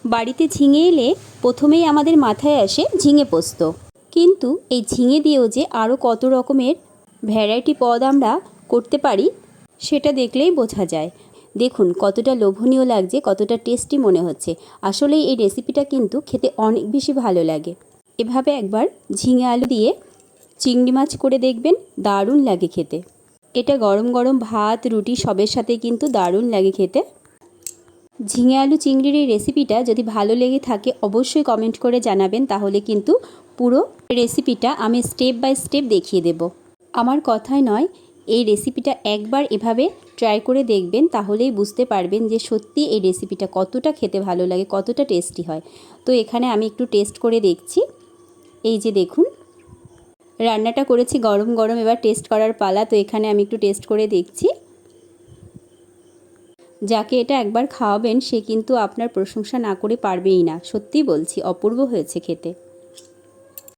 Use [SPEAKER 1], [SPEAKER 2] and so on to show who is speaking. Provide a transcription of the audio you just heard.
[SPEAKER 1] বাড়িতে ঝিঙে এলে প্রথমেই আমাদের মাথায় আসে ঝিঙে পোস্ত, কিন্তু এই ঝিঙে দিয়েও যে আরও কত রকমের ভ্যারাইটি পদ আমরা করতে পারি সেটা দেখলেই বোঝা যায়। দেখুন কতটা লোভনীয় লাগছে, কতটা টেস্টি মনে হচ্ছে। আসলেই এই রেসিপিটা কিন্তু খেতে অনেক বেশি ভালো লাগে। এভাবে একবার ঝিঙে আলু দিয়ে চিংড়ি মাছ করে দেখবেন, দারুণ লাগে খেতে। এটা গরম গরম ভাত, রুটি সবের সাথে কিন্তু দারুণ লাগে খেতে। ঝিঙে আলু চিংড়ির এই রেসিপিটা যদি ভালো লেগে থাকে অবশ্যই কমেন্ট করে জানাবেন, তাহলে কিন্তু পুরো রেসিপিটা আমি স্টেপ বাই স্টেপ দেখিয়ে দেব। আমার কথাই নয়, এই রেসিপিটা একবার এভাবে ট্রাই করে দেখবেন, তাহলেই বুঝতে পারবেন যে সত্যি এই রেসিপিটা কতটা খেতে ভালো লাগে, কতটা টেস্টি হয়। তো এখানে আমি একটু টেস্ট করে দেখছি। এই যে দেখুন, রান্নাটা করেছি গরম গরম, এবার টেস্ট করার পালা। তো এখানে আমি একটু টেস্ট করে দেখছি। যাকে এটা একবার খাওয়াবেন সে কিন্তু আপনার প্রশংসা না করে পারবেই না। সত্যিই বলছি, অপূর্ব হয়েছে খেতে।